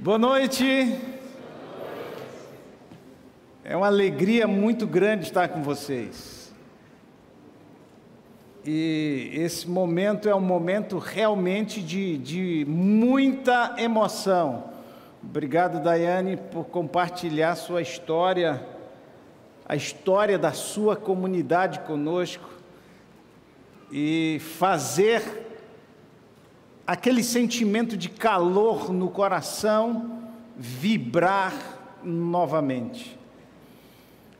Boa noite. É uma alegria muito grande estar com vocês. E esse momento é um momento realmente de muita emoção. Obrigado, Daiane, por compartilhar sua história, a história da sua comunidade conosco e fazer aquele sentimento de calor no coração vibrar novamente.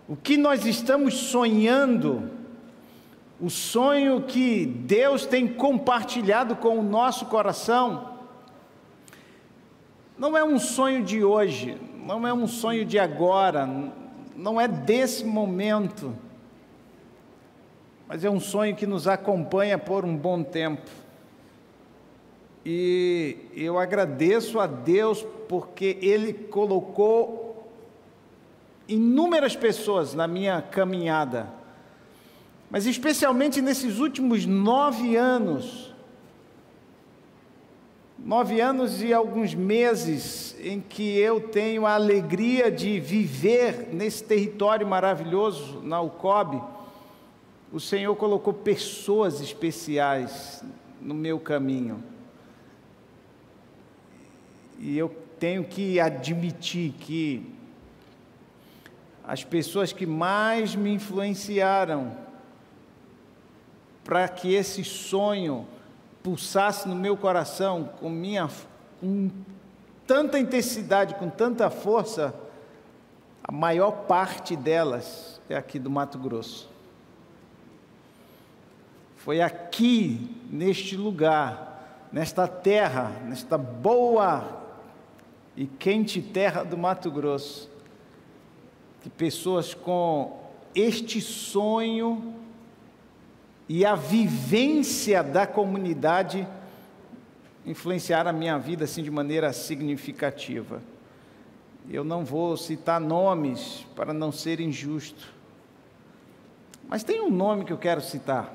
O que nós estamos sonhando, o sonho que Deus tem compartilhado com o nosso coração, não é um sonho de hoje, não é um sonho de agora, não é desse momento, mas é um sonho que nos acompanha por um bom tempo. E eu agradeço a Deus porque Ele colocou inúmeras pessoas na minha caminhada, mas especialmente nesses últimos 9 anos e alguns meses em que eu tenho a alegria de viver nesse território maravilhoso, na UCOB, o Senhor colocou pessoas especiais no meu caminho. E eu tenho que admitir que as pessoas que mais me influenciaram para que esse sonho pulsasse no meu coração com tanta intensidade, com tanta força, a maior parte delas é aqui do Mato Grosso. Foi aqui, neste lugar, nesta terra, nesta boa e quente terra do Mato Grosso, que pessoas com este sonho e a vivência da comunidade influenciaram a minha vida assim de maneira significativa. Eu não vou citar nomes para não ser injusto, mas tem um nome que eu quero citar.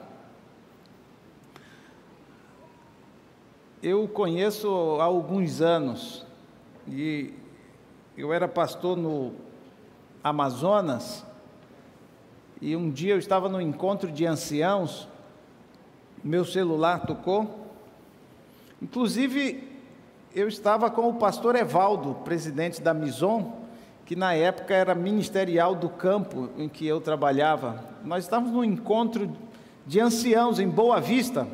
Eu o conheço há alguns anos e eu era pastor no Amazonas e um dia eu estava no encontro de anciãos, meu celular tocou, inclusive eu estava com o pastor Evaldo, presidente da Mison, que na época era ministerial do campo em que eu trabalhava. Nós estávamos num encontro de anciãos em Boa Vista.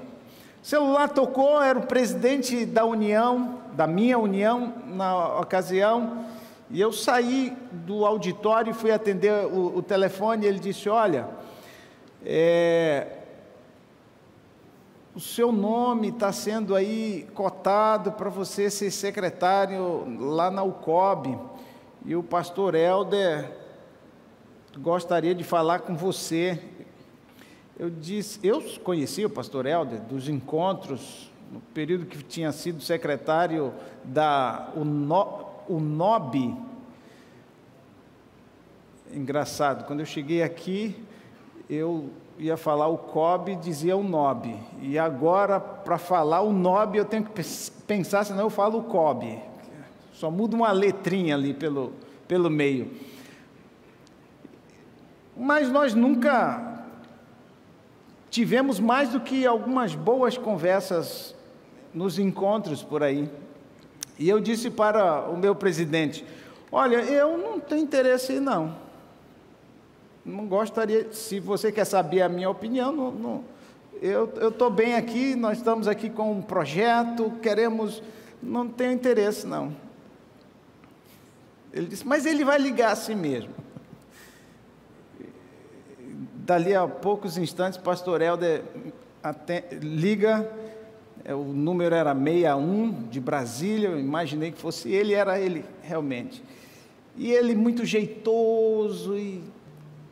O celular tocou, era o presidente da união, da minha união, na ocasião, e eu saí do auditório e fui atender o telefone, e ele disse: olha, o seu nome está sendo aí cotado para você ser secretário lá na UCOB, e o pastor Helder gostaria de falar com você. Eu disse, eu conhecia o pastor Helder dos encontros, no período que tinha sido secretário da UNOB. Engraçado, quando eu cheguei aqui, eu ia falar o COB, dizia o NOB, e agora, para falar o NOB, eu tenho que pensar, senão eu falo o COB, só muda uma letrinha ali pelo meio. Mas nós nunca tivemos mais do que algumas boas conversas nos encontros por aí. E eu disse para o meu presidente: olha, eu não tenho interesse não gostaria, se você quer saber a minha opinião, eu estou bem aqui, nós estamos aqui com um projeto, não tenho interesse não. Ele disse: mas ele vai ligar assim mesmo. Dali a poucos instantes, o pastor Helder liga, o número era 61, de Brasília, eu imaginei que fosse ele, era ele realmente. E ele muito jeitoso e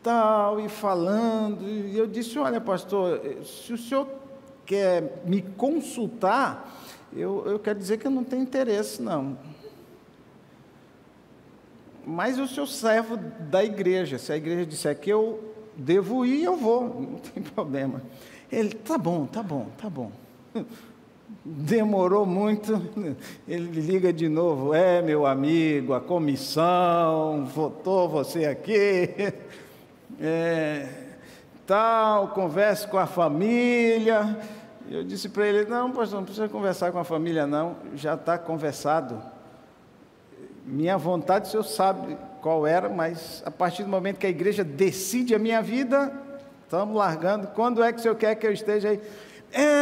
tal, e falando, e eu disse: olha, pastor, se o senhor quer me consultar, eu quero dizer que eu não tenho interesse não. Mas eu sou servo da igreja, se a igreja disser que eu devo ir, eu vou, não tem problema. Ele: tá bom. Demorou muito, ele liga de novo: meu amigo, a comissão votou você aqui, tal, converse com a família. Eu disse para ele: não, pastor, não precisa conversar com a família não, já está conversado. Minha vontade o senhor sabe qual era, mas a partir do momento que a igreja decide a minha vida, estamos largando. Quando é que o senhor quer que eu esteja aí?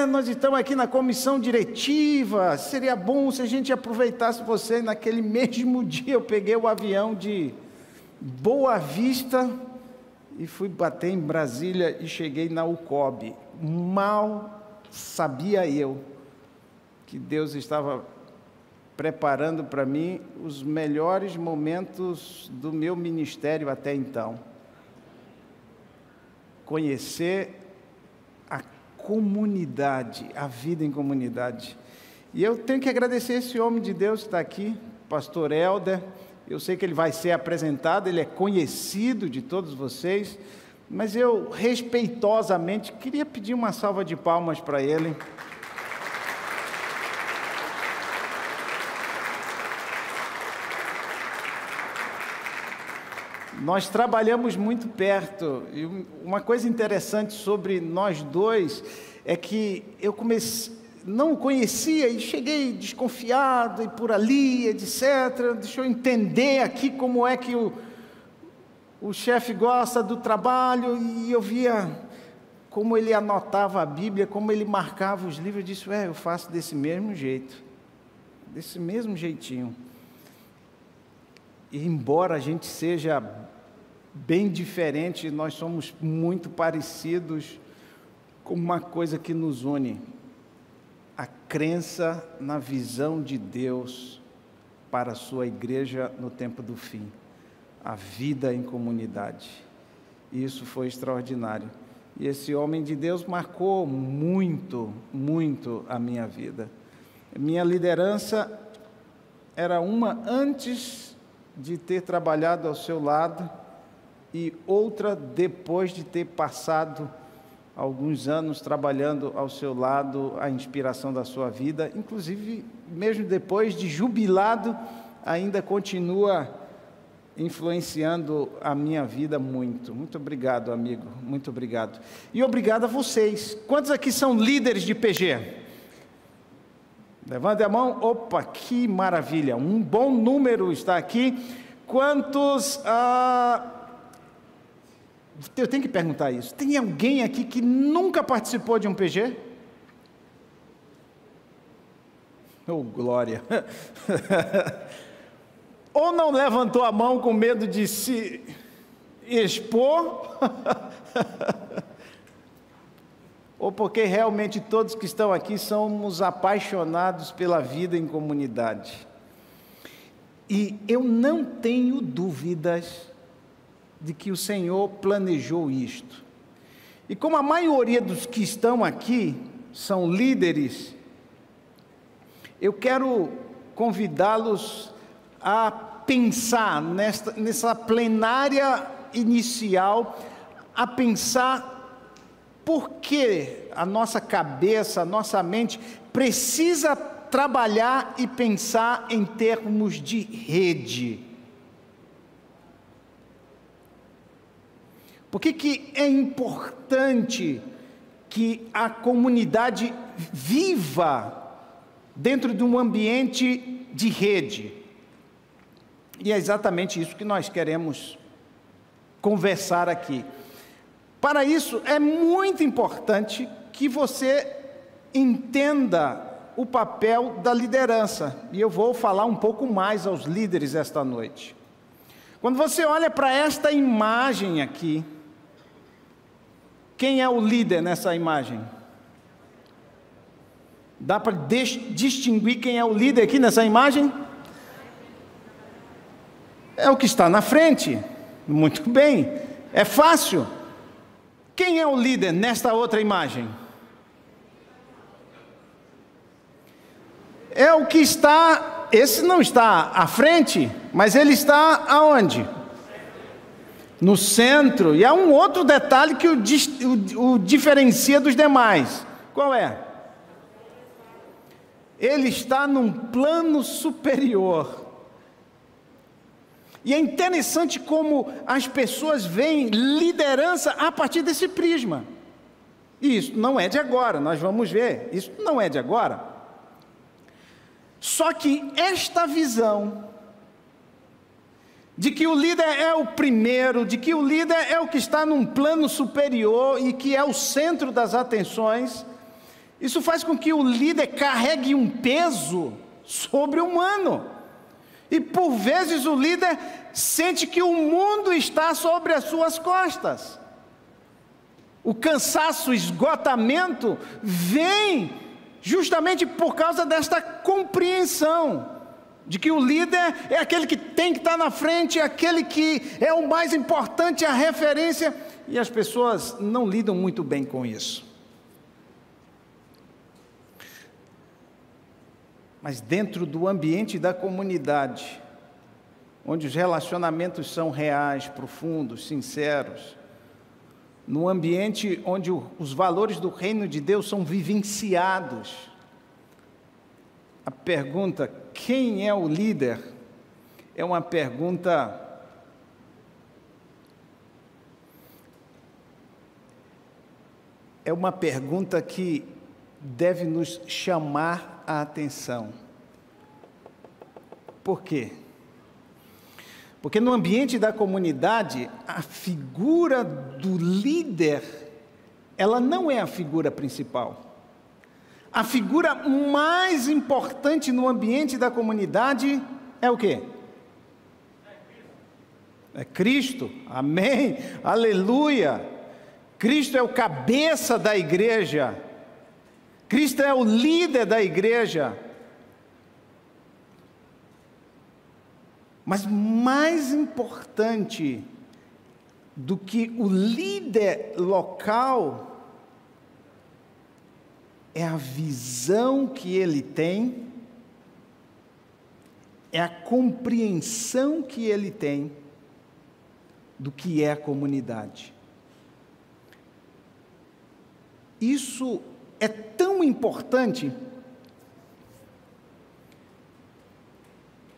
Nós estamos aqui na comissão diretiva, seria bom se a gente aproveitasse você. Naquele mesmo dia eu peguei o avião de Boa Vista e fui bater em Brasília e cheguei na UCOB. Mal sabia eu que Deus estava preparando para mim os melhores momentos do meu ministério até então. Conhecer a comunidade, a vida em comunidade. E eu tenho que agradecer esse homem de Deus que está aqui, pastor Helder. Eu sei que ele vai ser apresentado, ele é conhecido de todos vocês, mas eu respeitosamente queria pedir uma salva de palmas para ele. Nós trabalhamos muito perto, e uma coisa interessante sobre nós dois é que eu não o conhecia e cheguei desconfiado e por ali, etc. Deixa eu entender aqui como é que o chefe gosta do trabalho, e eu via como ele anotava a Bíblia, como ele marcava os livros. Eu disse: eu faço desse mesmo jeito, desse mesmo jeitinho. E embora a gente seja bem diferente, nós somos muito parecidos com uma coisa que nos une: a crença na visão de Deus para a sua igreja no tempo do fim, a vida em comunidade. E isso foi extraordinário. E esse homem de Deus marcou muito, muito a minha vida. Minha liderança era uma antes de ter trabalhado ao seu lado e outra depois de ter passado alguns anos trabalhando ao seu lado, a inspiração da sua vida. Inclusive, mesmo depois de jubilado, ainda continua influenciando a minha vida muito. Muito obrigado, amigo, muito obrigado. E obrigado a vocês. Quantos aqui são líderes de PG? Levante a mão. Opa, que maravilha, um bom número está aqui. Quantos... Eu tenho que perguntar isso: tem alguém aqui que nunca participou de um PG? Oh, glória! Ou não levantou a mão com medo de se expor, ou porque realmente todos que estão aqui somos apaixonados pela vida em comunidade. E eu não tenho dúvidas de que o Senhor planejou isto. E como a maioria dos que estão aqui são líderes, eu quero convidá-los a pensar nessa plenária inicial, a pensar por que a nossa cabeça, a nossa mente precisa trabalhar e pensar em termos de rede. Por que é importante que a comunidade viva dentro de um ambiente de rede? E é exatamente isso que nós queremos conversar aqui. Para isso, é muito importante que você entenda o papel da liderança. E eu vou falar um pouco mais aos líderes esta noite. Quando você olha para esta imagem aqui, quem é o líder nessa imagem? Dá para distinguir quem é o líder aqui nessa imagem? É o que está na frente. Muito bem, é fácil. Quem é o líder nesta outra imagem? É o que está, esse não está à frente, mas ele está aonde? No centro. E há um outro detalhe que o diferencia dos demais. Qual é? ele está num plano superior. E é interessante como as pessoas veem liderança a partir desse prisma. E isso não é de agora, nós vamos ver, isso não é de agora. Só que esta visão de que o líder é o primeiro, de que o líder é o que está num plano superior e que é o centro das atenções, isso faz com que o líder carregue um peso sobre o humano. E por vezes o líder sente que o mundo está sobre as suas costas. O cansaço, o esgotamento vem justamente por causa desta compreensão de que o líder é aquele que tem que estar na frente, é aquele que é o mais importante, a referência, e as pessoas não lidam muito bem com isso. Mas dentro do ambiente da comunidade, onde os relacionamentos são reais, profundos, sinceros, no ambiente onde os valores do reino de Deus são vivenciados, a pergunta, quem é o líder? É uma pergunta que deve nos chamar a atenção. Por quê? Porque no ambiente da comunidade, a figura do líder, ela não é a figura principal. A figura mais importante no ambiente da comunidade é o quê? É Cristo. Amém. Aleluia. Cristo é o cabeça da igreja. Cristo é o líder da igreja. Mas mais importante do que o líder local é a visão que ele tem, é a compreensão que ele tem do que é a comunidade. Isso é tão importante,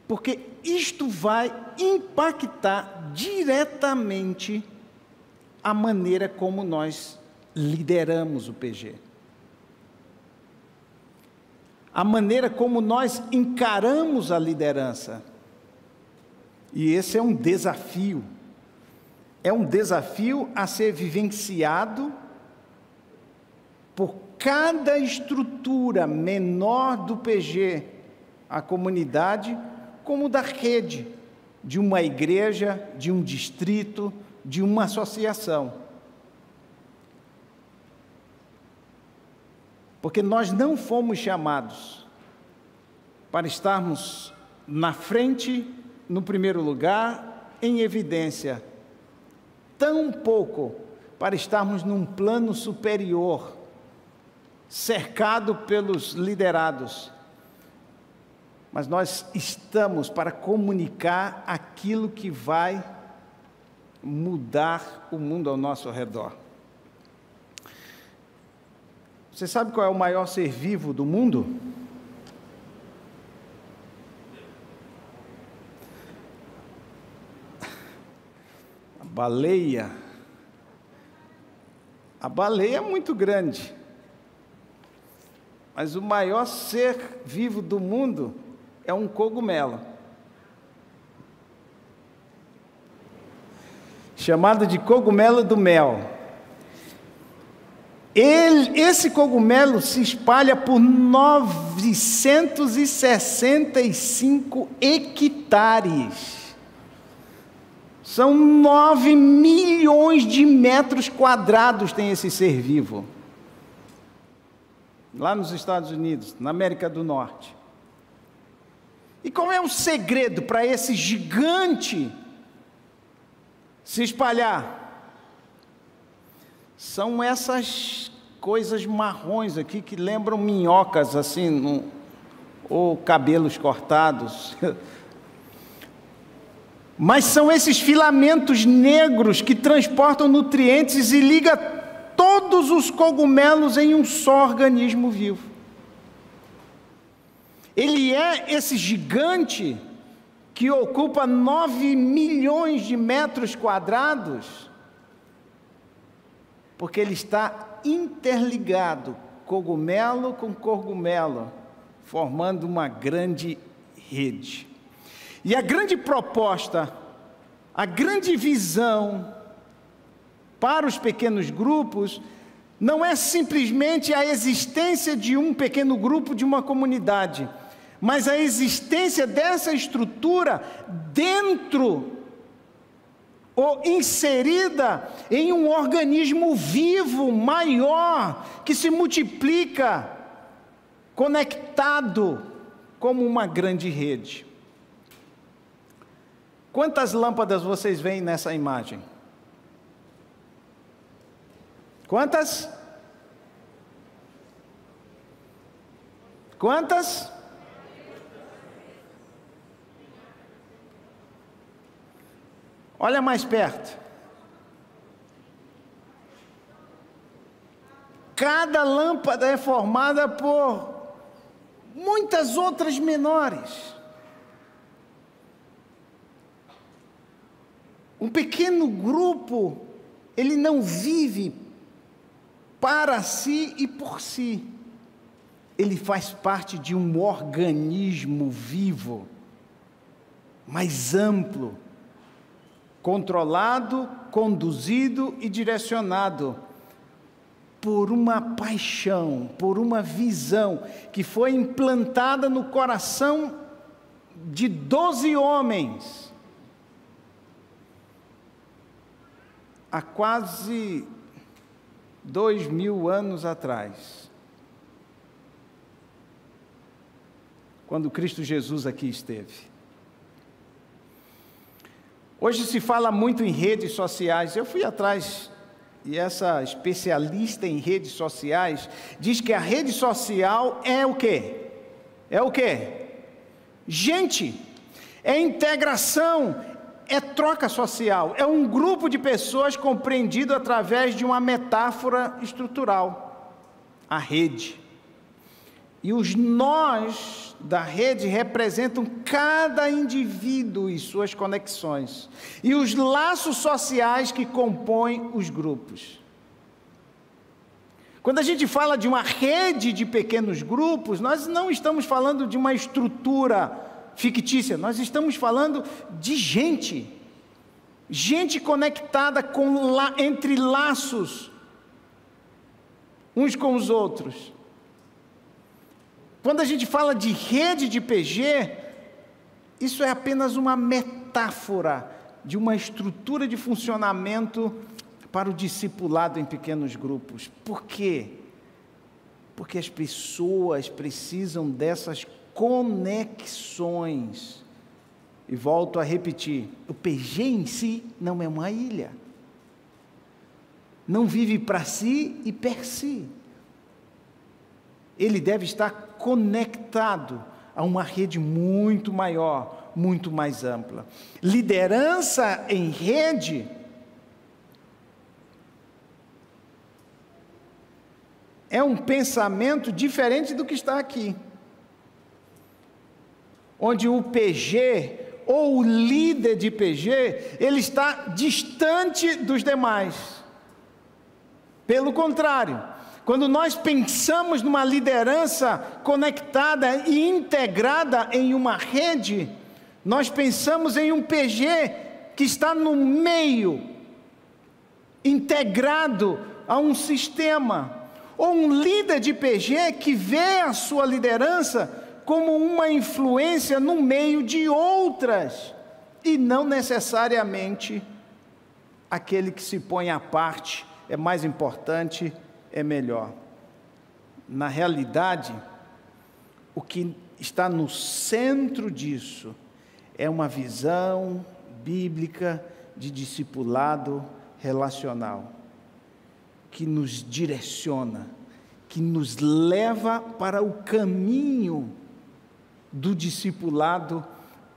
porque isto vai impactar diretamente a maneira como nós lideramos o PG. A maneira como nós encaramos a liderança. E esse é um desafio a ser vivenciado por cada estrutura menor do PG, a comunidade, como da rede, de uma igreja, de um distrito, de uma associação. Porque nós não fomos chamados para estarmos na frente, no primeiro lugar, em evidência, tampouco para estarmos num plano superior, cercado pelos liderados, mas nós estamos para comunicar aquilo que vai mudar o mundo ao nosso redor. Você sabe qual é o maior ser vivo do mundo? A baleia. A baleia é muito grande. Mas o maior ser vivo do mundo é um cogumelo. Chamado de cogumelo do mel. Esse cogumelo se espalha por 965 hectares. São 9 milhões de metros quadrados tem esse ser vivo. Lá nos Estados Unidos, na América do Norte. E qual é o segredo para esse gigante se espalhar? São essas coisas marrons aqui que lembram minhocas, assim, ou cabelos cortados. Mas são esses filamentos negros que transportam nutrientes e ligam todos os cogumelos em um só organismo vivo. Ele é esse gigante que ocupa 9 milhões de metros quadrados, porque ele está interligado, cogumelo com cogumelo, formando uma grande rede. E a grande proposta, a grande visão para os pequenos grupos, não é simplesmente a existência de um pequeno grupo, de uma comunidade, mas a existência dessa estrutura dentro ou inserida em um organismo vivo, maior, que se multiplica, conectado como uma grande rede. Quantas lâmpadas vocês veem nessa imagem? Quantas? Quantas? Olha mais perto. Cada lâmpada é formada por muitas outras menores. Um pequeno grupo, ele não vive para si e por si. Ele faz parte de um organismo vivo, mais amplo, controlado, conduzido e direcionado por uma paixão, por uma visão que foi implantada no coração de 12 homens há quase 2000 anos atrás, quando Cristo Jesus aqui esteve. Hoje se fala muito em redes sociais. Eu fui atrás, e essa especialista em redes sociais diz que a rede social é o quê? É o quê? Gente, é integração, é troca social, é um grupo de pessoas compreendido através de uma metáfora estrutural, a rede. E os nós da rede representam cada indivíduo e suas conexões, e os laços sociais que compõem os grupos. Quando a gente fala de uma rede de pequenos grupos, nós não estamos falando de uma estrutura fictícia, nós estamos falando de gente conectada entre laços uns com os outros. Quando a gente fala de rede de PG, isso é apenas uma metáfora de uma estrutura de funcionamento para o discipulado em pequenos grupos. Por quê? Porque as pessoas precisam dessas conexões. E volto a repetir, o PG em si não é uma ilha. Não vive para si e per si. Ele deve estar conectado a uma rede muito maior, muito mais ampla. Liderança em rede é um pensamento diferente do que está aqui, onde o PG ou o líder de PG, ele está distante dos demais. Pelo contrário, quando nós pensamos numa liderança conectada e integrada em uma rede, nós pensamos em um PG que está no meio, integrado a um sistema, ou um líder de PG que vê a sua liderança como uma influência no meio de outras, e não necessariamente aquele que se põe à parte é mais importante, é melhor. Na realidade, o que está no centro disso é uma visão bíblica de discipulado relacional, que nos direciona, que nos leva para o caminho do discipulado,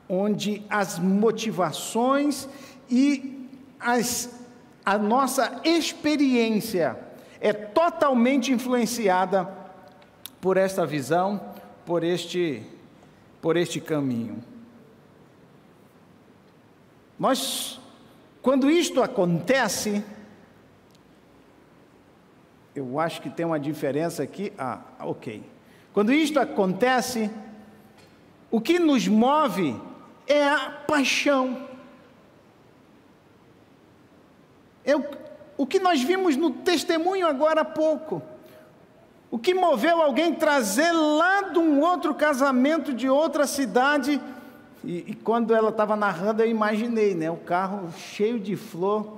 onde as motivações e a nossa experiência é totalmente influenciada por esta visão, por este por este caminho. Quando isto acontece, eu acho que tem uma diferença aqui. Ok. Quando isto acontece, o que nos move é a paixão. O que nós vimos no testemunho agora há pouco. O que moveu alguém trazer lá de um outro casamento de outra cidade. E quando ela estava narrando, eu imaginei, né? O carro cheio de flor.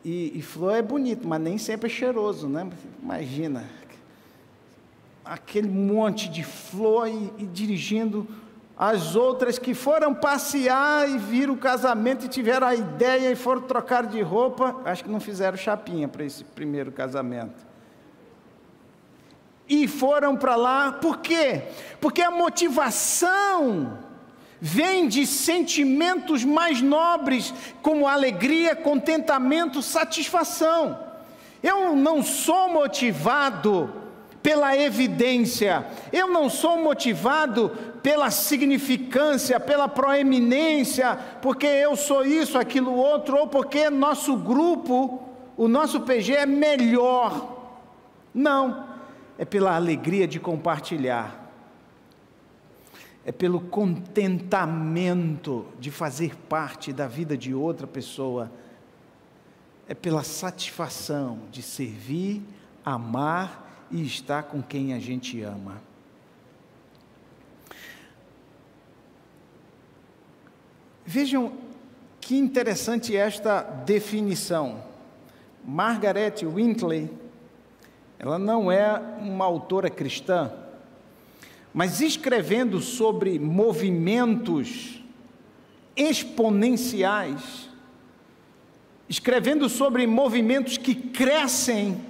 E flor é bonito, mas nem sempre é cheiroso, né? Imagina. Aquele monte de flor e dirigindo. As outras que foram passear e viram o casamento e tiveram a ideia e foram trocar de roupa, acho que não fizeram chapinha para esse primeiro casamento. E foram para lá, por quê? Porque a motivação vem de sentimentos mais nobres, como alegria, contentamento, satisfação. Eu não sou motivado pela evidência, eu não sou motivado pela significância, pela proeminência, porque eu sou isso, aquilo, outro, ou porque nosso grupo, o nosso PG é melhor. Não, é pela alegria de compartilhar, é pelo contentamento de fazer parte da vida de outra pessoa, é pela satisfação de servir, amar e estar com quem a gente ama. Vejam que interessante esta definição. Margaret Wintley, ela não é uma autora cristã, mas escrevendo sobre movimentos exponenciais, escrevendo sobre movimentos que crescem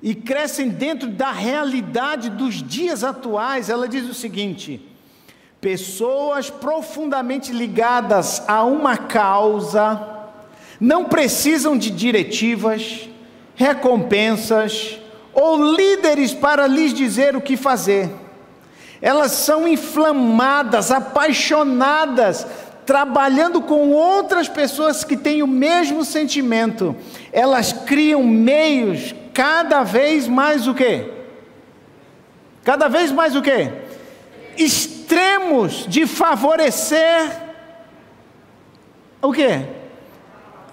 e crescem dentro da realidade dos dias atuais, ela diz o seguinte: pessoas profundamente ligadas a uma causa não precisam de diretivas, recompensas ou líderes para lhes dizer o que fazer. Elas são inflamadas, apaixonadas, trabalhando com outras pessoas que têm o mesmo sentimento. Elas criam meios cada vez mais o quê? Cada vez mais o quê? Extremos de favorecer o quê?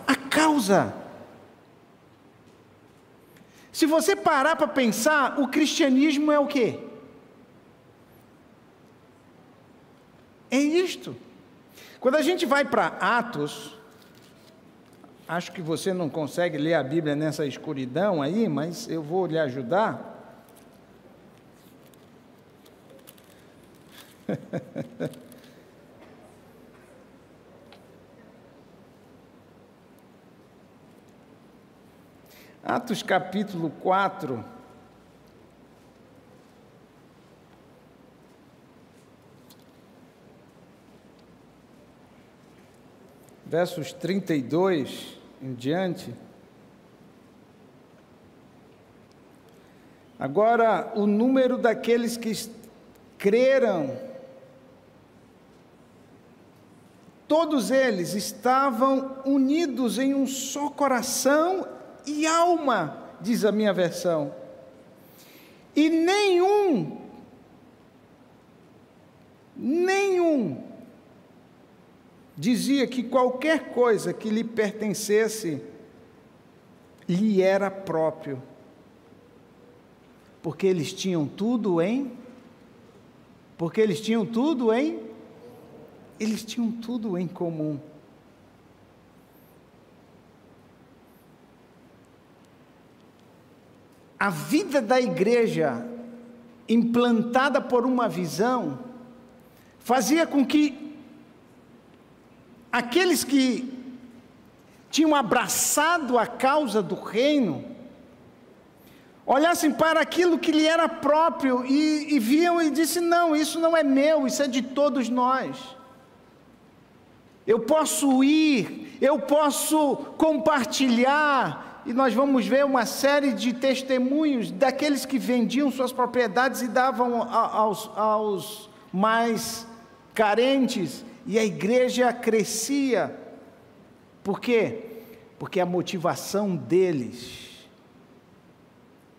A causa. Se você parar para pensar, o cristianismo é o quê? É isto. Quando a gente vai para Atos, acho que você não consegue ler a Bíblia nessa escuridão aí, mas eu vou lhe ajudar. Atos capítulo 4, versos 32 em diante. Agora, o número daqueles que creram, todos eles estavam unidos em um só coração e alma, diz a minha versão, e nenhum dizia que qualquer coisa que lhe pertencesse lhe era próprio, porque eles tinham tudo em comum. A vida da igreja, implantada por uma visão, fazia com que aqueles que tinham abraçado a causa do reino, olhassem para aquilo que lhe era próprio e viam e dissem: não, isso não é meu, isso é de todos nós. Eu posso ir, eu posso compartilhar. E nós vamos ver uma série de testemunhos daqueles que vendiam suas propriedades e davam aos mais carentes, e a igreja crescia. Por quê? Porque a motivação deles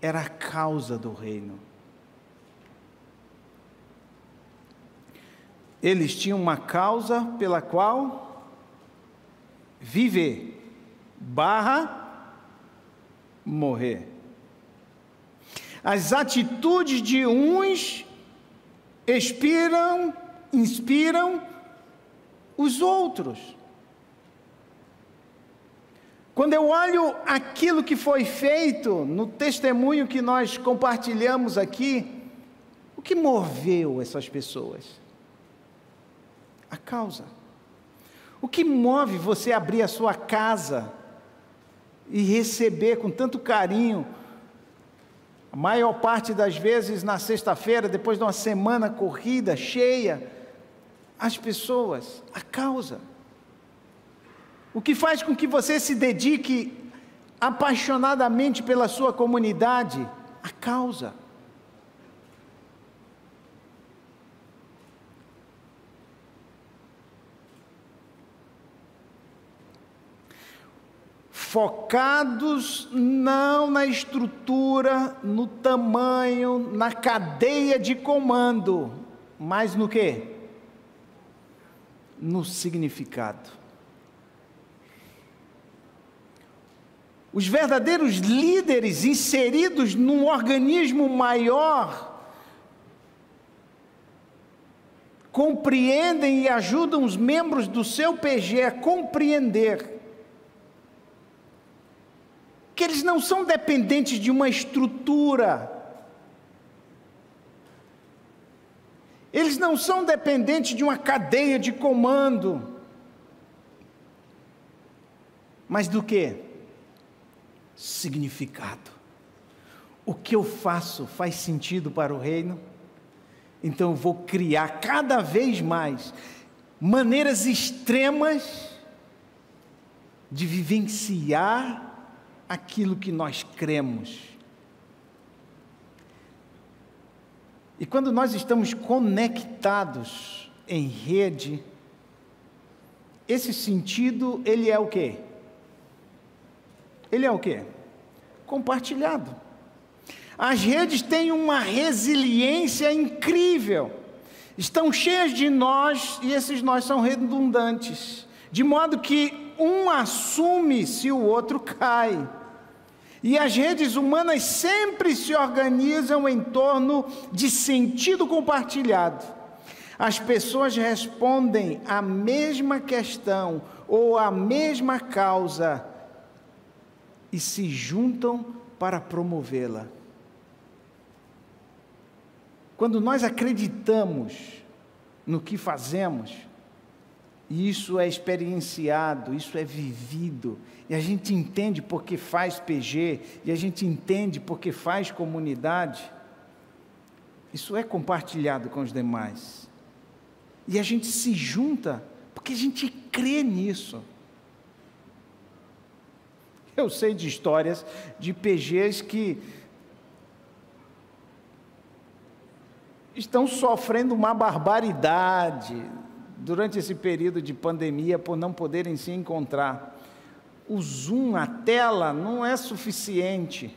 era a causa do reino. Eles tinham uma causa pela qual viver / morrer. As atitudes de uns inspiram os outros. Quando eu olho aquilo que foi feito no testemunho que nós compartilhamos aqui, o que moveu essas pessoas? A causa. O que move você abrir a sua casa e receber com tanto carinho, a maior parte das vezes na sexta-feira, depois de uma semana corrida, cheia, as pessoas? A causa. O que faz com que você se dedique apaixonadamente pela sua comunidade? A causa. Focados não na estrutura, no tamanho, na cadeia de comando, mas no quê? No significado. Os verdadeiros líderes inseridos num organismo maior compreendem e ajudam os membros do seu PG a compreender que eles não são dependentes de uma estrutura, eles não são dependentes de uma cadeia de comando, mas do quê? Significado. O que eu faço faz sentido para o reino? Então eu vou criar cada vez mais maneiras extremas de vivenciar aquilo que nós cremos. E quando nós estamos conectados em rede, esse sentido, ele é o quê? Ele é o quê? Compartilhado. As redes têm uma resiliência incrível, estão cheias de nós, e esses nós são redundantes, de modo que um assume se o outro cai. E as redes humanas sempre se organizam em torno de sentido compartilhado. As pessoas respondem à mesma questão ou à mesma causa e se juntam para promovê-la. Quando nós acreditamos no que fazemos, e isso é experienciado, isso é vivido, e a gente entende porque faz PG, e a gente entende porque faz comunidade, isso é compartilhado com os demais. E a gente se junta porque a gente crê nisso. Eu sei de histórias de PGs que estão sofrendo uma barbaridade durante esse período de pandemia por não poderem se encontrar. O Zoom, a tela, não é suficiente.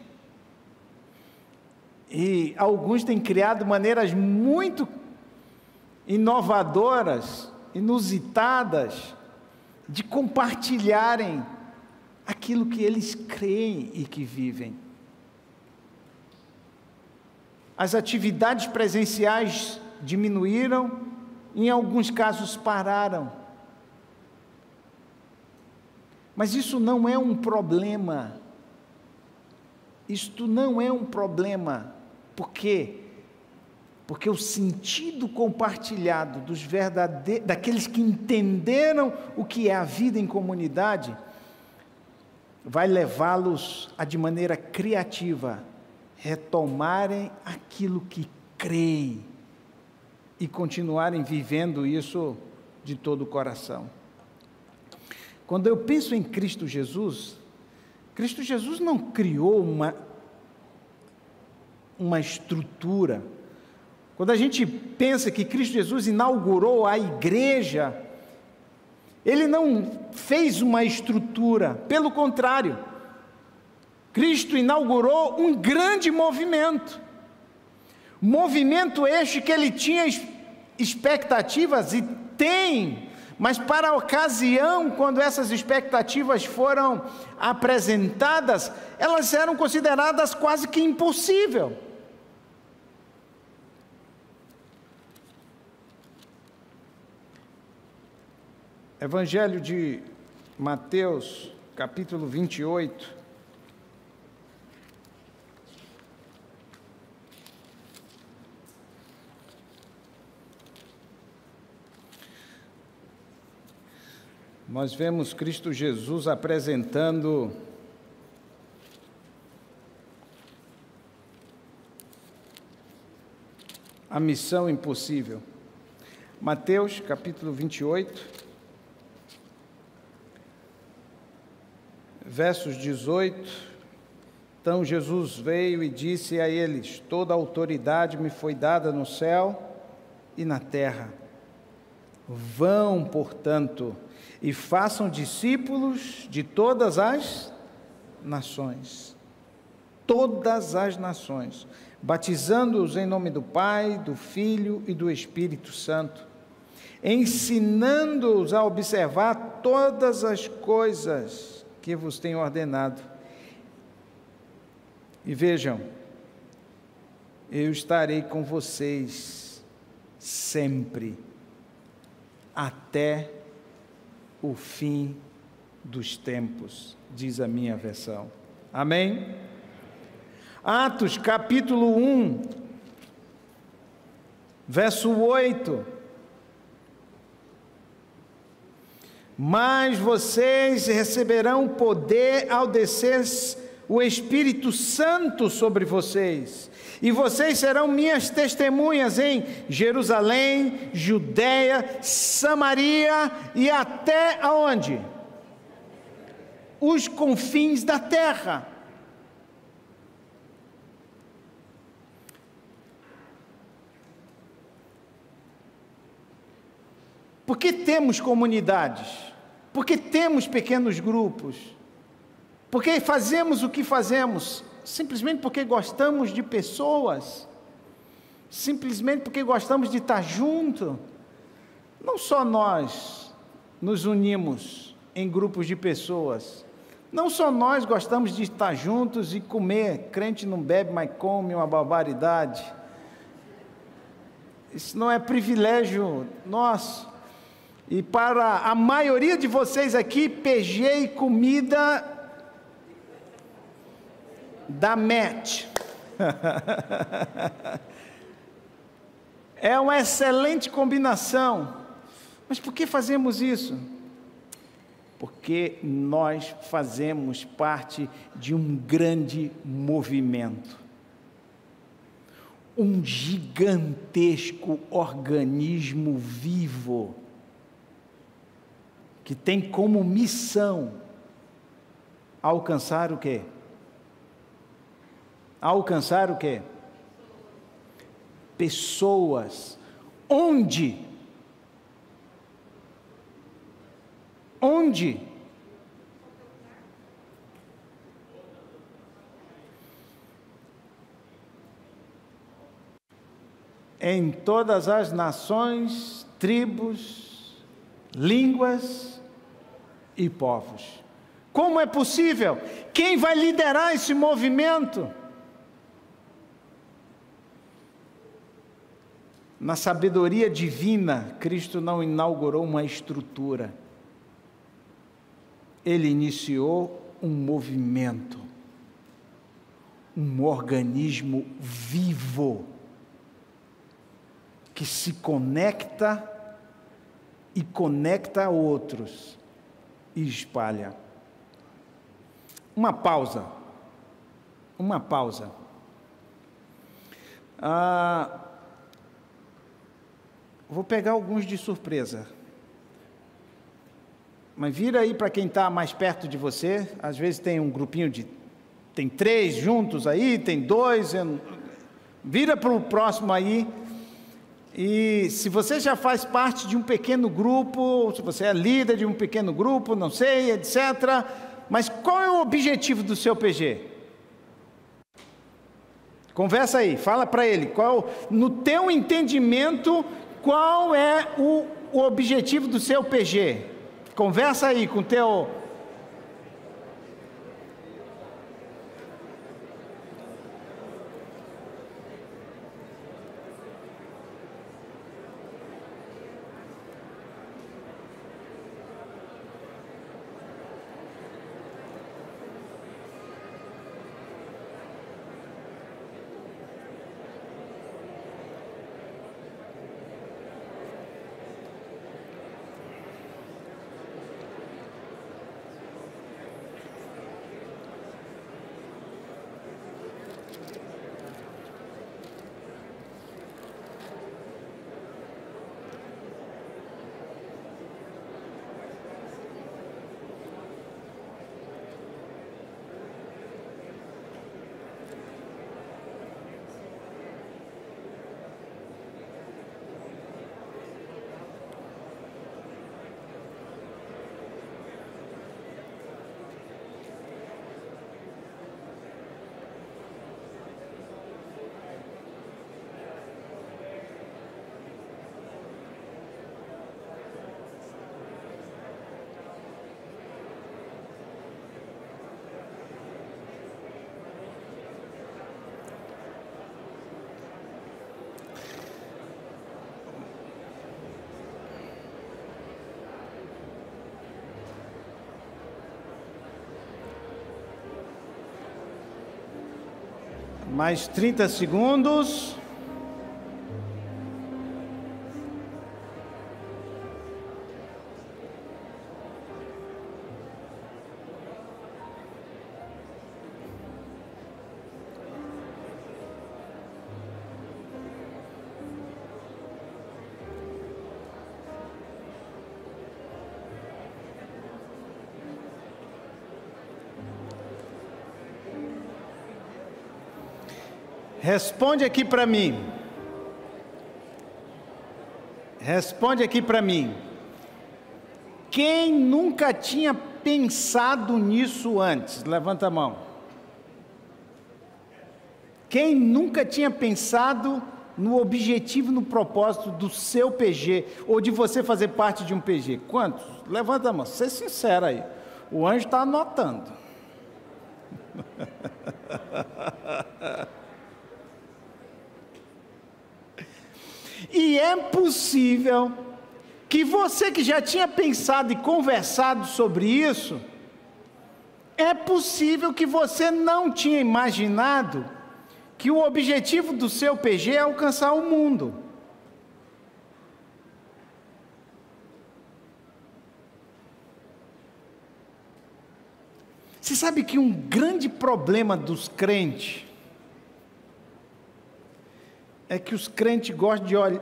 E alguns têm criado maneiras muito inovadoras, inusitadas, de compartilharem aquilo que eles creem e que vivem. As atividades presenciais diminuíram, em alguns casos pararam. Mas isso não é um problema. Isto não é um problema. Por quê? Porque o sentido compartilhado daqueles que entenderam o que é a vida em comunidade, vai levá-los a, de maneira criativa, retomarem aquilo que creem e continuarem vivendo isso de todo o coração. Quando eu penso em Cristo Jesus não criou uma estrutura, Quando a gente pensa que Cristo Jesus inaugurou a igreja, Ele não fez uma estrutura, pelo contrário, Cristo inaugurou um grande movimento. Movimento este que Ele tinha expectativas e tem, mas para a ocasião, quando essas expectativas foram apresentadas, elas eram consideradas quase que impossível. Evangelho de Mateus, capítulo 28. Nós vemos Cristo Jesus apresentando a missão impossível. Mateus, capítulo 28, versos 18. Então Jesus veio e disse a eles: toda a autoridade me foi dada no céu e na terra. Vão, portanto, e façam discípulos de todas as nações, batizando-os em nome do Pai, do Filho e do Espírito Santo, ensinando-os a observar todas as coisas que vos tenho ordenado. E vejam, eu estarei com vocês sempre, até o fim dos tempos, diz a minha versão. Amém? Atos, capítulo 1, verso 8. Mas vocês receberão poder ao descer o Espírito Santo sobre vocês, e vocês serão minhas testemunhas em Jerusalém, Judeia, Samaria e até aonde? Os confins da terra. Por que temos comunidades? Por que temos pequenos grupos? Por que fazemos o que fazemos? Simplesmente porque gostamos de pessoas, simplesmente porque gostamos de estar junto. Não só nós nos unimos em grupos de pessoas, não só nós gostamos de estar juntos e comer. Crente não bebe, mas come, uma barbaridade. Isso não é privilégio nosso. E para a maioria de vocês aqui, PG e comida da MET. É uma excelente combinação. Mas por que fazemos isso? Porque nós fazemos parte de um grande movimento, um gigantesco organismo vivo, que tem como missão alcançar o quê? Alcançar o quê? Pessoas. Onde? Onde? Em todas as nações, tribos, línguas e povos. Como é possível? Quem vai liderar esse movimento? Na sabedoria divina, Cristo não inaugurou uma estrutura. Ele iniciou um movimento, um organismo vivo, que se conecta e conecta a outros e espalha. Uma pausa. Vou pegar alguns de surpresa. Mas vira aí para quem está mais perto de você. Às vezes tem um grupinho tem 3 juntos aí, tem 2. Vira para o próximo aí. E se você já faz parte de um pequeno grupo, se você é líder de um pequeno grupo, não sei, etc. Mas qual é o objetivo do seu PG? Conversa aí, fala para ele, no teu entendimento, qual é o objetivo do seu PG? Conversa aí com o teu... Mais 30 segundos. Responde aqui para mim. Responde aqui para mim. Quem nunca tinha pensado nisso antes? Levanta a mão. Quem nunca tinha pensado no objetivo, no propósito do seu PG, ou de você fazer parte de um PG? Quantos? Levanta a mão. Seja sincero aí. O anjo está anotando. E é possível que você que já tinha pensado e conversado sobre isso, é possível que você não tinha imaginado que o objetivo do seu PG é alcançar o mundo. Você sabe que um grande problema dos crentes é que os crentes gostam de olhar,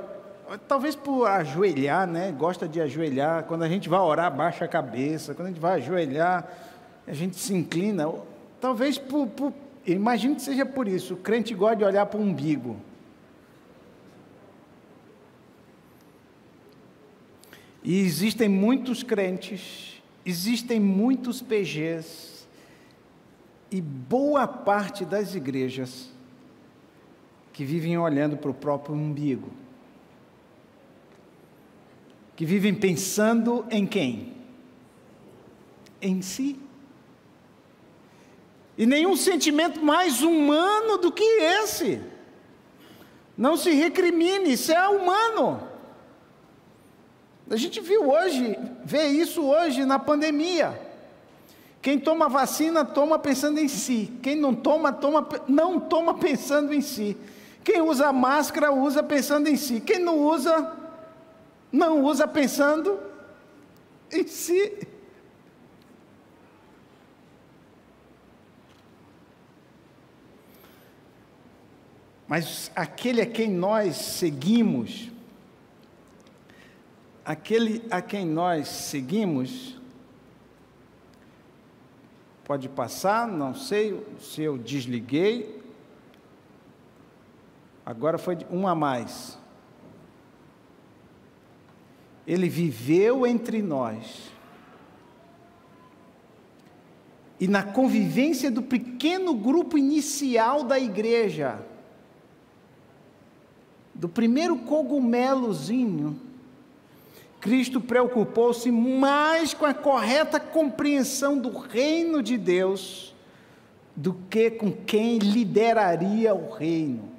talvez por ajoelhar, né? Gosta de ajoelhar. Quando a gente vai orar, baixa a cabeça. Quando a gente vai ajoelhar, a gente se inclina. Talvez imagino que seja por isso. O crente gosta de olhar para o umbigo. E existem muitos crentes, existem muitos PGs, e boa parte das igrejas que vivem olhando para o próprio umbigo, que vivem pensando em quem? Em si. E nenhum sentimento mais humano do que esse. Não se recrimine, isso é humano. A gente vê isso hoje na pandemia. Quem toma vacina, toma pensando em si. Quem não toma pensando em si. Quem usa máscara, usa pensando em si. Quem não usa pensando em si. Mas aquele a quem nós seguimos, pode passar, não sei se eu desliguei. Agora foi um a mais. Ele viveu entre nós. E na convivência do pequeno grupo inicial da igreja, do primeiro cogumelozinho, Cristo preocupou-se mais com a correta compreensão do reino de Deus do que com quem lideraria o reino.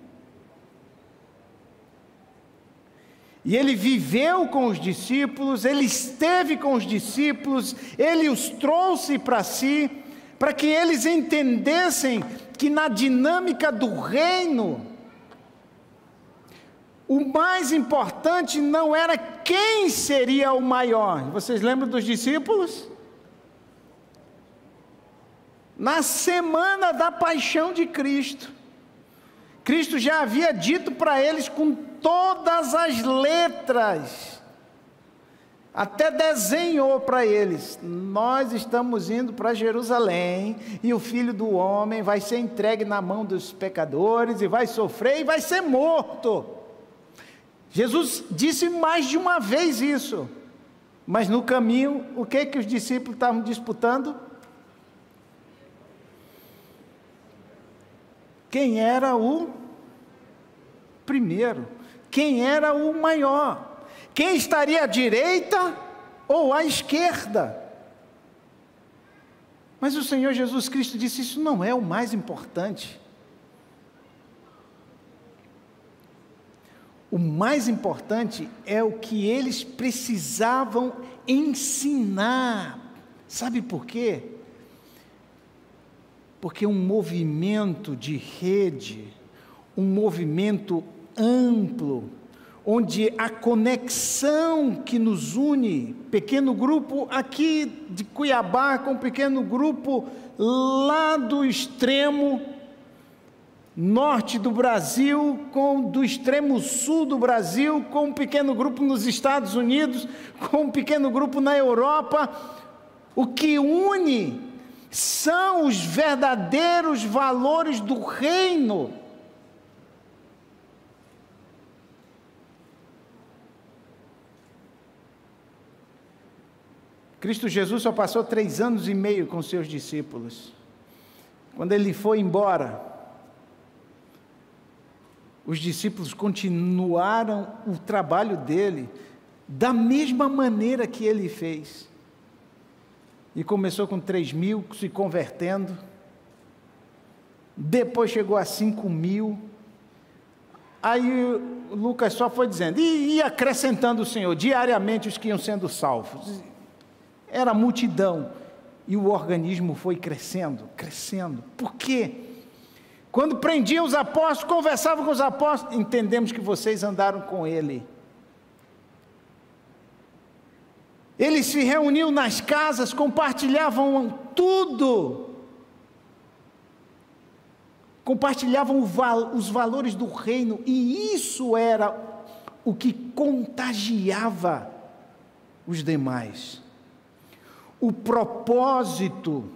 E ele viveu com os discípulos, ele esteve com os discípulos, ele os trouxe para si, para que eles entendessem que na dinâmica do reino, o mais importante não era quem seria o maior. Vocês lembram dos discípulos? Na semana da paixão de Cristo, Cristo já havia dito para eles com todas as letras, até desenhou para eles: nós estamos indo para Jerusalém, e o Filho do Homem vai ser entregue na mão dos pecadores, e vai sofrer e vai ser morto. Jesus disse mais de uma vez isso, mas no caminho, o que os discípulos estavam disputando? Quem era o primeiro? Quem era o maior? Quem estaria à direita ou à esquerda? Mas o Senhor Jesus Cristo disse: isso não é o mais importante. O mais importante é o que eles precisavam ensinar. Sabe por quê? Porque um movimento de rede, um movimento amplo, onde a conexão que nos une, pequeno grupo aqui de Cuiabá com um pequeno grupo lá do extremo norte do Brasil, do extremo sul do Brasil, com um pequeno grupo nos Estados Unidos, com um pequeno grupo na Europa, o que une são os verdadeiros valores do reino. Cristo Jesus só passou 3 anos e meio com seus discípulos. Quando ele foi embora, os discípulos continuaram o trabalho dele da mesma maneira que ele fez. E começou com 3.000 se convertendo, depois chegou a 5.000, aí Lucas só foi dizendo, e ia acrescentando o Senhor, diariamente os que iam sendo salvos. Era multidão, e o organismo foi crescendo, crescendo. Por quê? Quando prendiam os apóstolos, conversavam com os apóstolos, entendemos que vocês andaram com ele. Eles se reuniam nas casas, compartilhavam tudo. Compartilhavam os valores do reino, e isso era o que contagiava os demais. O propósito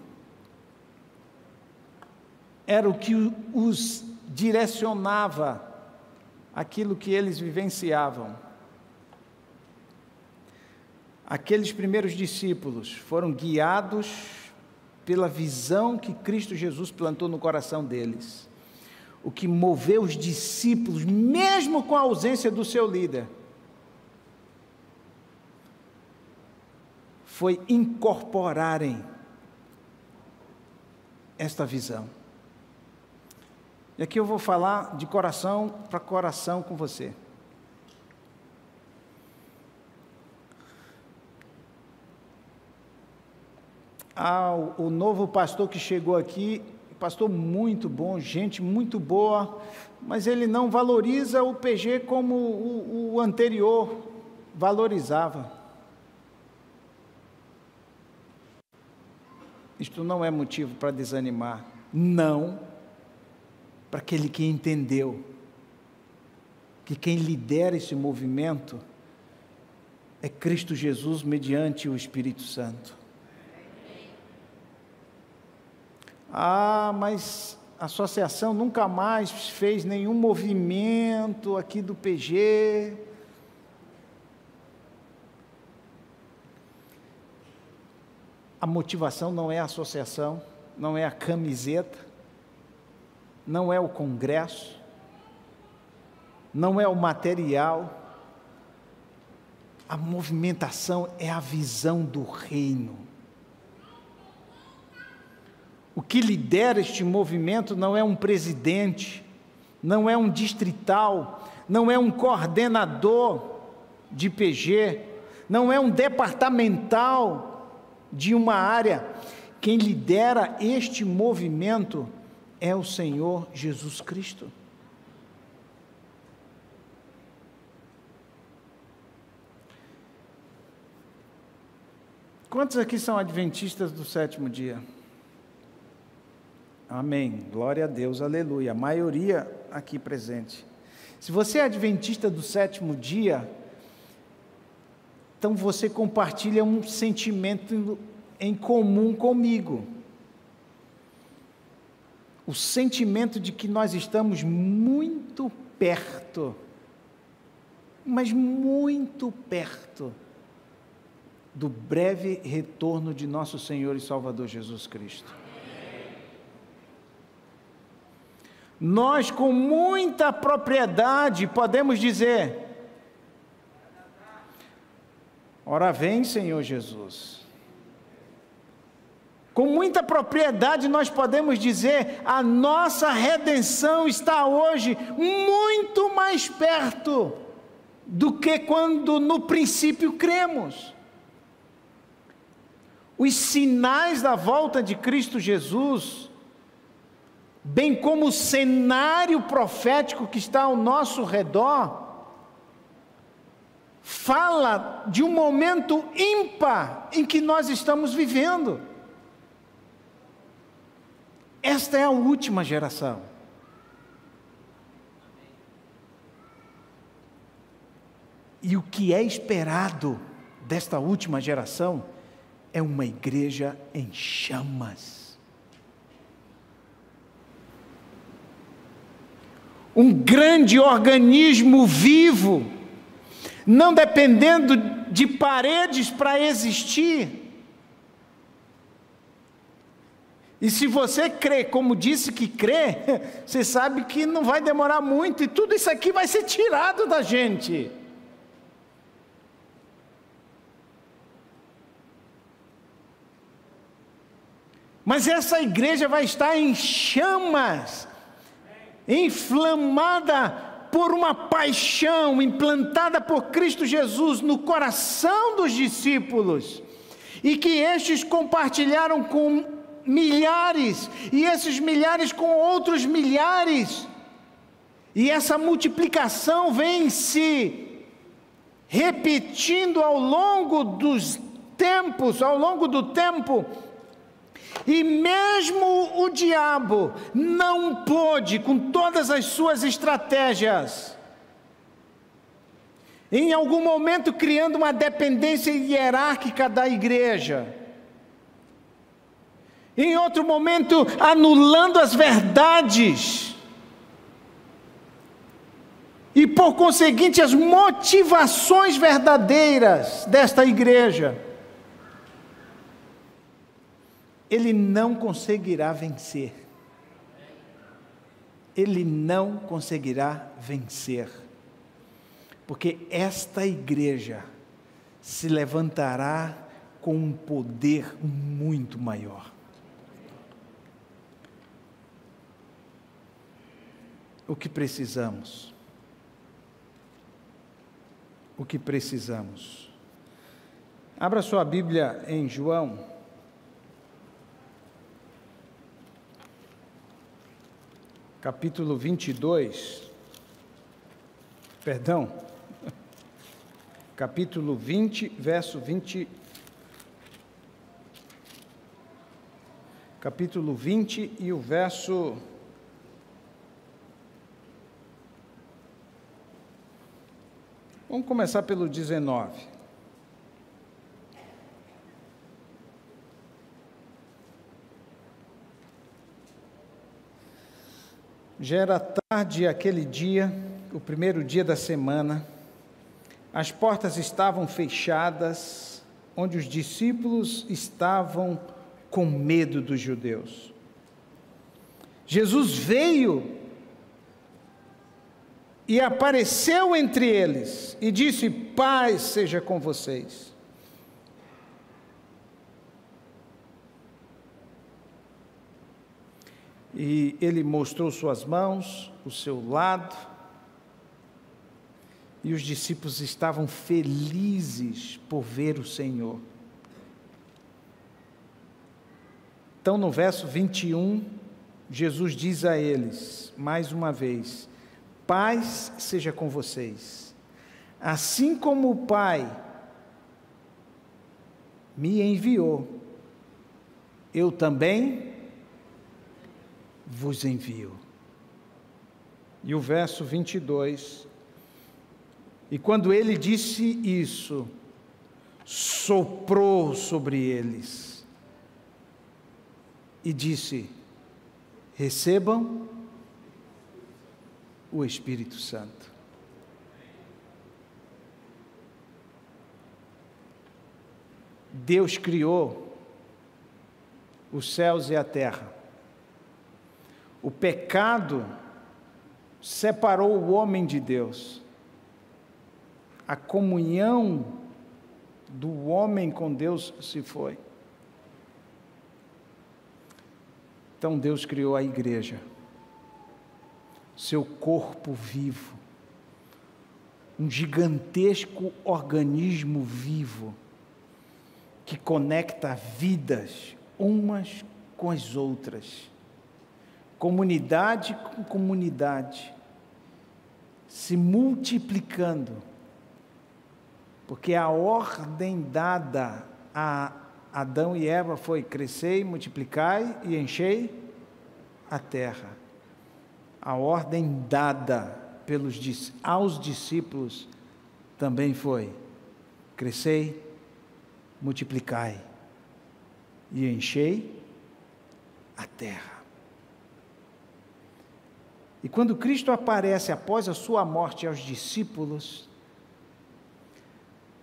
era o que os direcionava, aquilo que eles vivenciavam. Aqueles primeiros discípulos foram guiados pela visão que Cristo Jesus plantou no coração deles. O que moveu os discípulos, mesmo com a ausência do seu líder, foi incorporarem esta visão. E aqui eu vou falar de coração para coração com você. O novo pastor que chegou aqui, pastor muito bom, gente muito boa, mas ele não valoriza o PG como o anterior valorizava. Isto não é motivo para desanimar, não. Para aquele que entendeu que quem lidera esse movimento é Cristo Jesus mediante o Espírito Santo. Mas a associação nunca mais fez nenhum movimento aqui do PG. A motivação não é a associação, não é a camiseta, não é o congresso, não é o material. A movimentação é a visão do reino. O que lidera este movimento não é um presidente, não é um distrital, não é um coordenador de PG, não é um departamental de uma área. Quem lidera este movimento é o Senhor Jesus Cristo. Quantos aqui são adventistas do sétimo dia? Amém, glória a Deus, aleluia, a maioria aqui presente. Se você é adventista do sétimo dia, então você compartilha um sentimento em comum comigo. O sentimento de que nós estamos muito perto, mas muito perto, do breve retorno de nosso Senhor e Salvador Jesus Cristo. Nós, com muita propriedade, podemos dizer: ora vem, Senhor Jesus. Com muita propriedade nós podemos dizer: a nossa redenção está hoje muito mais perto do que quando no princípio cremos. Os sinais da volta de Cristo Jesus, bem como o cenário profético que está ao nosso redor, fala de um momento ímpar em que nós estamos vivendo. Esta é a última geração. E o que é esperado desta última geração é uma igreja em chamas. Um grande organismo vivo, não dependendo de paredes para existir. E se você crê, como disse que crê, você sabe que não vai demorar muito e tudo isso aqui vai ser tirado da gente. Mas essa igreja vai estar em chamas, inflamada por uma paixão implantada por Cristo Jesus no coração dos discípulos, e que estes compartilharam com milhares, e esses milhares com outros milhares, e essa multiplicação vem se repetindo ao longo dos tempos, ao longo do tempo. E mesmo o diabo não pôde, com todas as suas estratégias, em algum momento criando uma dependência hierárquica da igreja, em outro momento anulando as verdades, e por conseguinte as motivações verdadeiras desta igreja, ele não conseguirá vencer. Ele não conseguirá vencer. Porque esta igreja se levantará com um poder muito maior. O que precisamos? O que precisamos? Abra sua Bíblia em João. Capítulo 22, perdão, capítulo 20, verso 20, capítulo 20 e o verso, vamos começar pelo 19. Já era tarde aquele dia, o primeiro dia da semana, as portas estavam fechadas, onde os discípulos estavam com medo dos judeus. Jesus veio e apareceu entre eles e disse: paz seja com vocês. E ele mostrou suas mãos, o seu lado, e os discípulos estavam felizes por ver o Senhor. Então, no verso 21, Jesus diz a eles, mais uma vez: paz seja com vocês. Assim como o Pai me enviou, eu também vos envio. E o verso 22, e quando ele disse isso, soprou sobre eles e disse: recebam o Espírito Santo. Deus criou os céus e a terra. O pecado separou o homem de Deus. A comunhão do homem com Deus se foi. Então Deus criou a igreja, seu corpo vivo, um gigantesco organismo vivo, que conecta vidas umas com as outras, comunidade com comunidade, se multiplicando, porque a ordem dada a Adão e Eva foi: crescei, multiplicai e enchei a terra. A ordem dada aos discípulos também foi: crescei, multiplicai e enchei a terra. E quando Cristo aparece após a sua morte aos discípulos,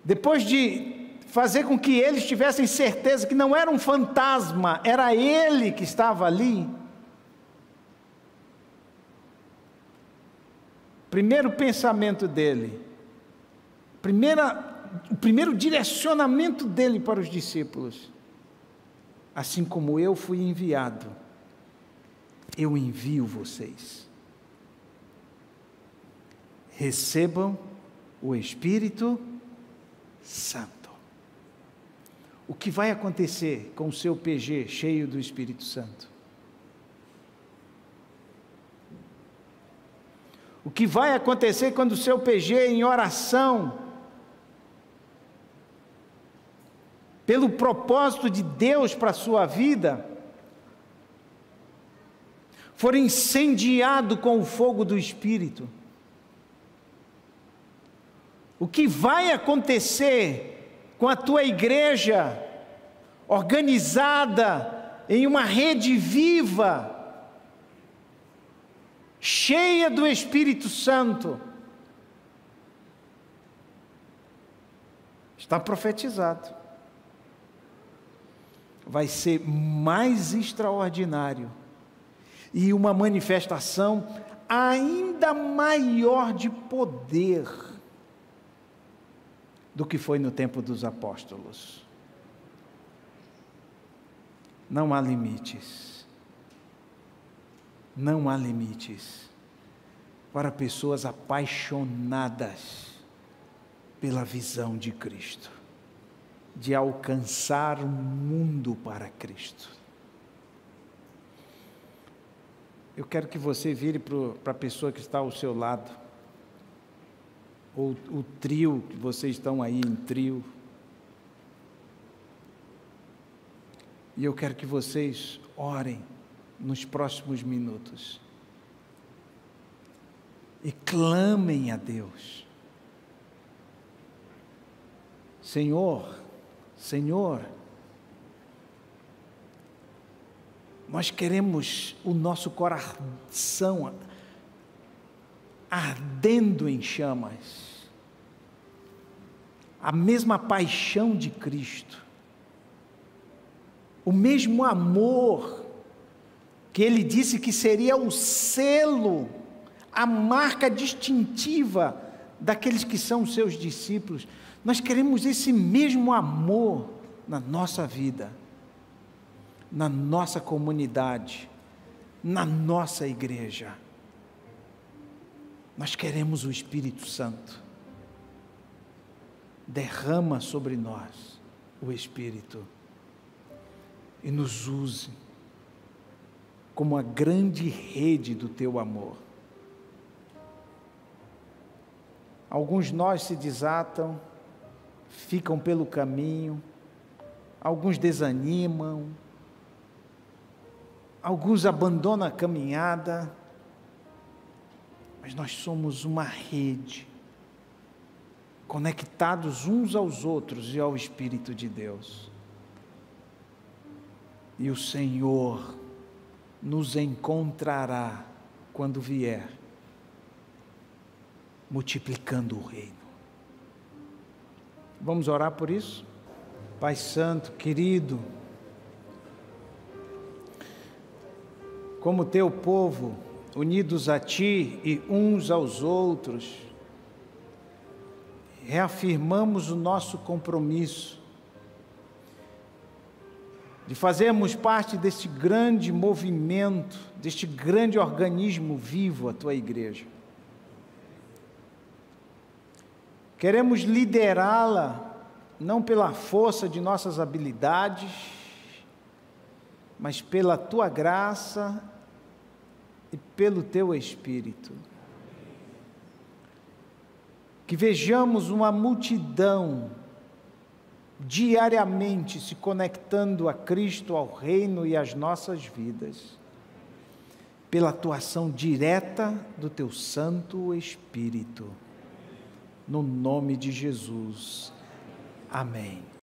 depois de fazer com que eles tivessem certeza que não era um fantasma, era Ele que estava ali, primeiro pensamento dele, o primeiro direcionamento dele para os discípulos: assim como eu fui enviado, eu envio vocês. Recebam o Espírito Santo. O que vai acontecer com o seu PG cheio do Espírito Santo? O que vai acontecer quando o seu PG, em oração, pelo propósito de Deus para a sua vida, for incendiado com o fogo do Espírito? O que vai acontecer com a tua igreja organizada em uma rede viva, cheia do Espírito Santo? Está profetizado. Vai ser mais extraordinário e uma manifestação ainda maior de poder do que foi no tempo dos apóstolos. Não há limites. Não há limites para pessoas apaixonadas pela visão de Cristo, de alcançar o mundo para Cristo. Eu quero que você vire para a pessoa que está ao seu lado, ou o trio, que vocês estão aí em trio, e eu quero que vocês orem nos próximos minutos e clamem a Deus: Senhor, Senhor, nós queremos o nosso coração ardendo em chamas, a mesma paixão de Cristo, o mesmo amor que Ele disse que seria o selo, a marca distintiva daqueles que são os seus discípulos. Nós queremos esse mesmo amor na nossa vida, na nossa comunidade, na nossa igreja. Nós queremos o Espírito Santo. Derrama sobre nós o Espírito e nos use como a grande rede do teu amor. Alguns nós se desatam, ficam pelo caminho, alguns desanimam, alguns abandonam a caminhada, mas nós somos uma rede, conectados uns aos outros e ao Espírito de Deus. E o Senhor nos encontrará quando vier, multiplicando o reino. Vamos orar por isso? Pai Santo, querido, como teu povo, unidos a Ti e uns aos outros, reafirmamos o nosso compromisso de fazermos parte deste grande movimento, deste grande organismo vivo, a Tua Igreja. Queremos liderá-la, não pela força de nossas habilidades, mas pela Tua graça e pelo Teu Espírito. Que vejamos uma multidão diariamente se conectando a Cristo, ao reino e às nossas vidas, pela atuação direta do Teu Santo Espírito. No nome de Jesus. Amém.